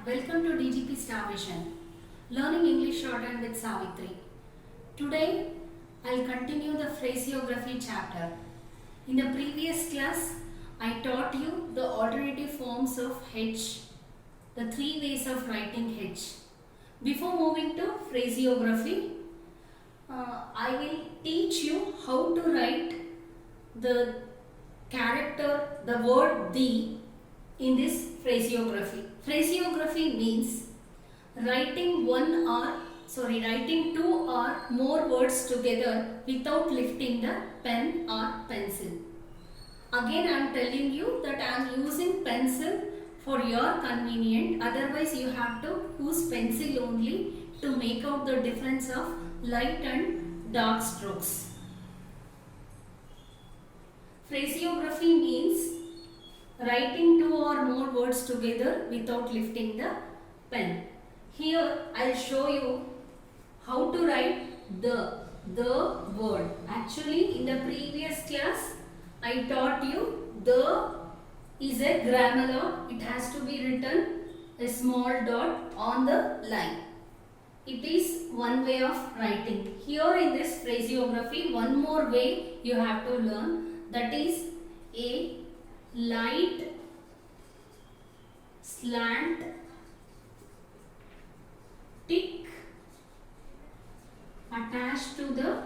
welcome to DGP Star Vision, Learning English Shorthand with Savitri. Today, I'll continue the phraseography chapter. In the previous class, I taught you the alternative forms of H, the three ways of writing H. Before moving to phraseography, I will teach you how to write the character, the word the in this phraseography. Phraseography means writing two or more words together without lifting the pen or pencil. Again, I am telling you that I am using pencil for your convenience. Otherwise, you have to use pencil only to make out the difference of light and dark strokes. Phraseography means writing two or more words together without lifting the pen. Here I will show you how to write the word. Actually, in the previous class I taught you the is a grammar law. It has to be written a small dot on the line. It is one way of writing. Here in this phraseography, one more way you have to learn, that is a light slant tick attached to the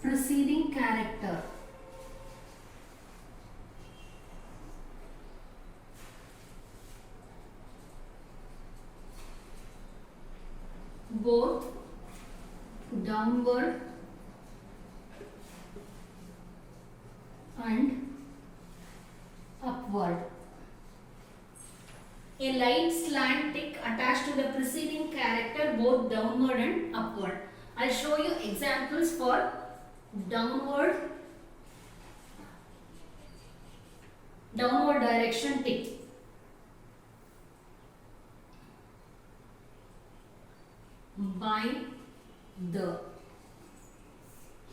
preceding character. Both downward and upward. A light slant tick attached to the preceding character both downward and upward. I'll show you examples for downward direction tick. By the.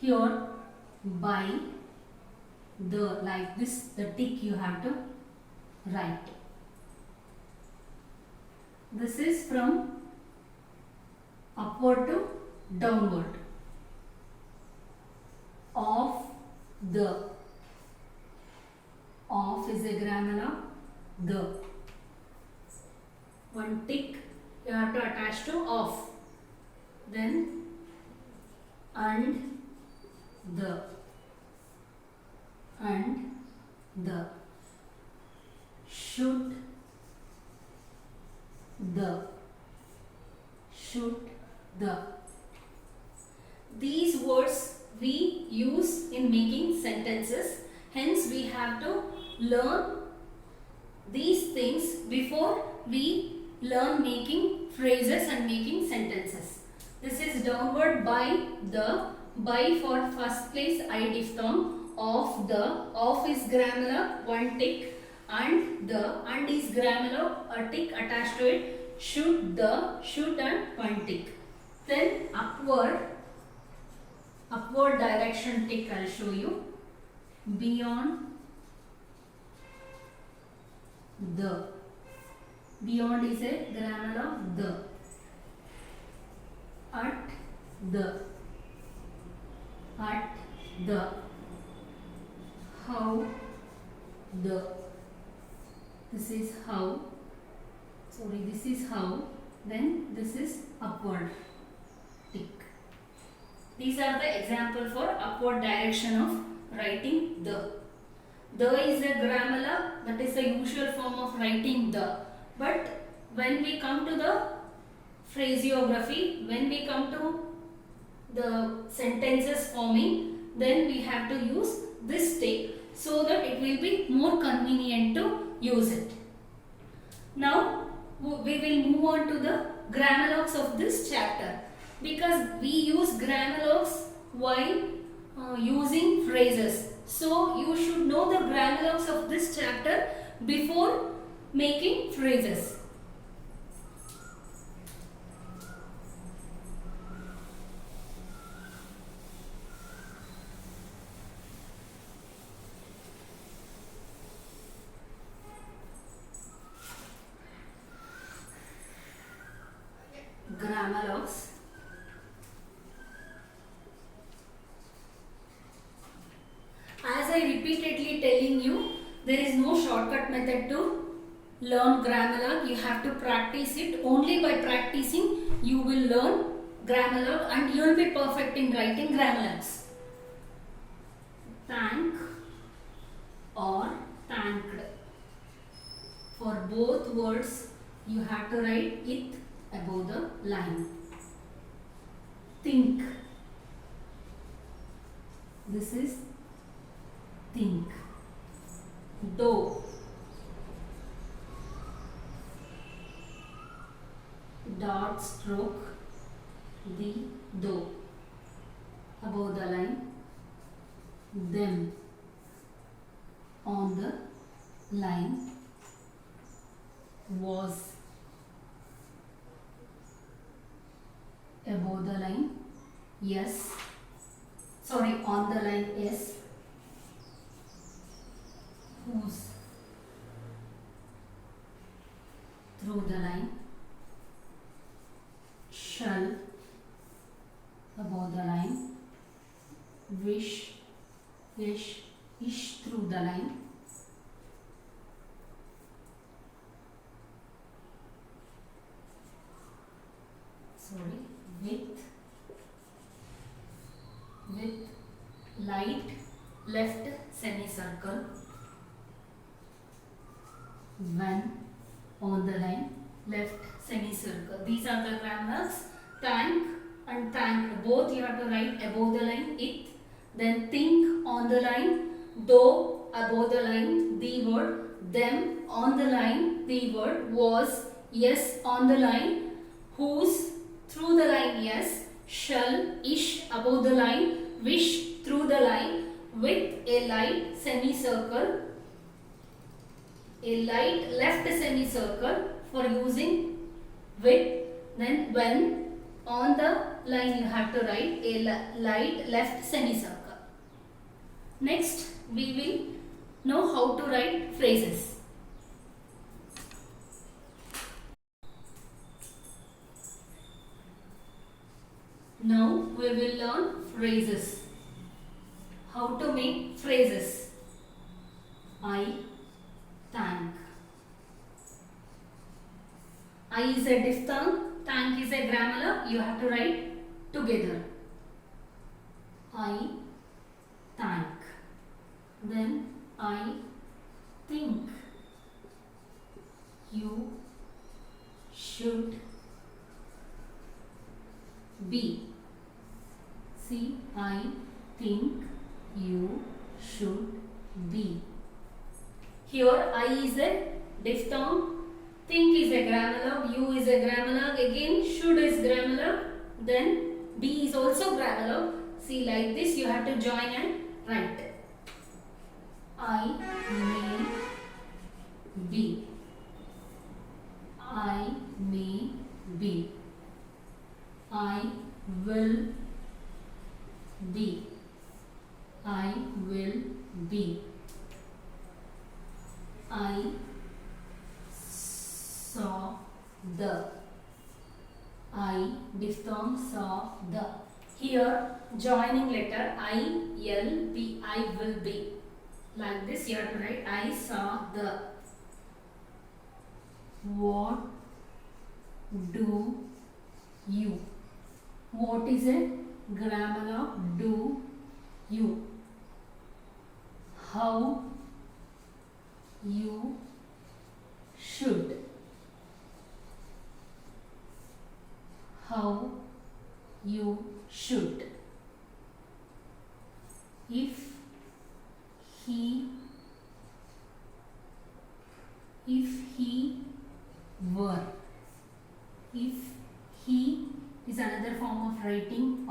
Here by the, like this, the tick you have to write. This is from upward to downward. Of the. Of is a grammar of the. One tick you have to attach to of. Then and the. And the. Should the. Should the. These words we use in making sentences. Hence, we have to learn these things before we learn making phrases and making sentences. This is downward by the. By for first place I diphthong. Of the. Of is grammar, one tick. And the. And is grammar, a tick attached to it. Should the. Should and one tick. Then upward direction tick I will show you. Beyond the. Beyond is a grammar of the. At the. At the. How the. This is how. Sorry, this is how. Then this is upward tick. These are the example for upward direction of writing the. The is a grammar, that is the usual form of writing the. But when we come to the phraseography, when we come to the sentences forming, then we have to use this tick so that it will be more convenient to use it. Now we will move on to the grammar locks of this chapter, because we use grammar locks while using phrases. So you should know the grammar locks of this chapter before making phrases. I repeatedly telling you, there is no shortcut method to learn Grammarly. You have to practice it. Only by practicing you will learn Grammarly and you will be perfect in writing Grammarly. Thank or thanked. For both words you have to write it above the line. Think. This is think. Do. Dot stroke the do above the line. Them on the line. Was above the line. Yes. Sorry, on the line. Yes. Whose through the line. Shall above the line. Wish, ish through the line. Sorry, with light left semicircle. When on the line, left semicircle. These are the grammars. Thank and thank. Both you have to write above the line it. Then think on the line. Though above the line the word. Them on the line the word. Was yes on the line. Whose through the line yes. Shall ish above the line. Wish through the line. With a light semicircle. A light left semicircle for using with. Then when on the line you have to write a light left semicircle. Next we will know how to write phrases. Now we will learn phrases. How to make phrases. I thank. I is a diphthong, thank is a grammar. You have to write together. I thank. Then I think. You should be. See, I think you should be. Here I is a diphthong, think is a grammar, you is a grammar, again should is grammar, then be is also grammar. See, like this you have to join and write. I may be. I may be. I will be. I will be. I saw the. I diphthong saw the. Here joining letter I, L, B. I will be. Like this you have to write I saw the. What do you? What is a grammar of do you? How you should. How you should. If he were. If he is another form of writing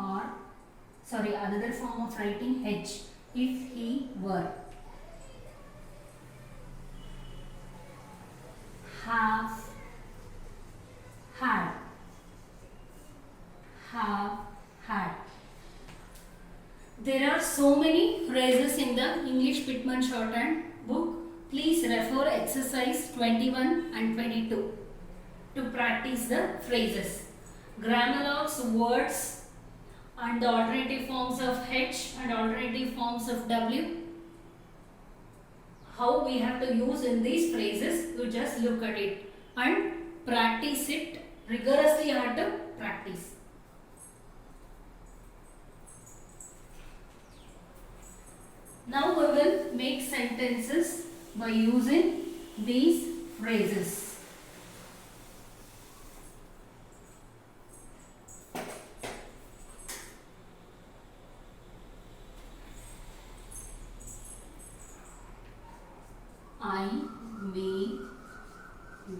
another form of writing H. If he were. Have had. Have had. There are so many phrases in the English Pitman Shorthand book. Please refer exercise 21 and 22 to practice the phrases. Grammar words and the alternative forms of H and alternative forms of W how we have to use in these phrases. You just look at it and practice it rigorously. You have to practice. Now we will make sentences by using these phrases. I may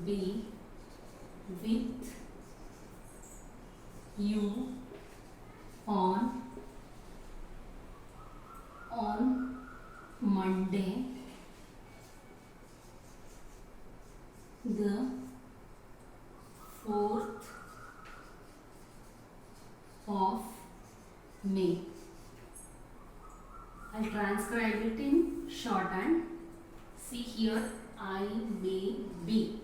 be with you on Monday, the 4th of May. I'll transcribe it in shorthand. See here, I may be.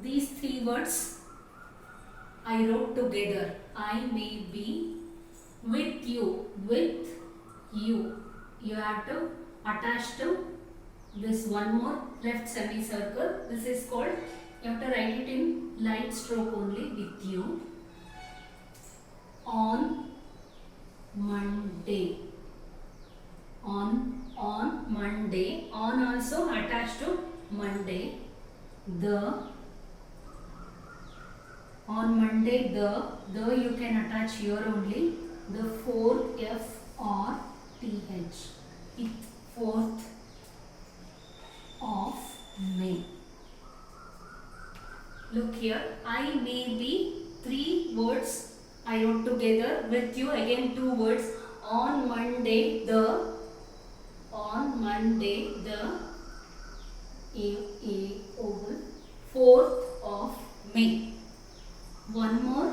These three words I wrote together. I may be with you. With you. You have to attach to this one more left semicircle. This is called, you have to write it in light stroke only. With you. On Monday. On Monday. On also attached to Monday. On Monday, the you can attach here only. The 4th, F-R-T-H. 4th of May. Look here, I may be, 3 words I wrote together. With you, again 2 words. On Monday, the. On Monday, the. A oval. 4th of May. One more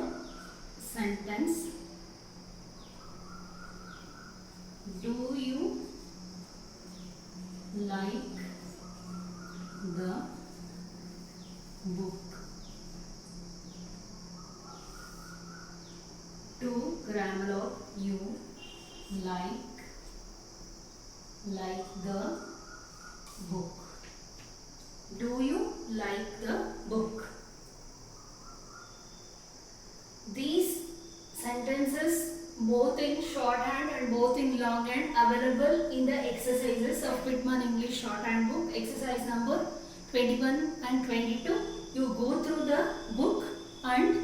sentence. Do you like the book? To grammar of you like the book. Do you like the book? These sentences, both in shorthand and both in longhand, available in the exercises of Pitman English Shorthand book, exercise number 21 and 22. You go through the book and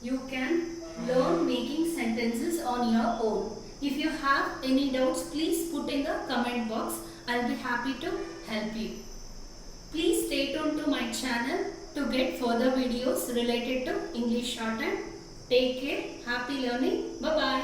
you can learn making sentences on your own. If you have any doubts, please put in the comment box. I'll be happy to help you. Please stay tuned to my channel to get further videos related to English Shorthand. Take care. Happy learning. Bye-bye.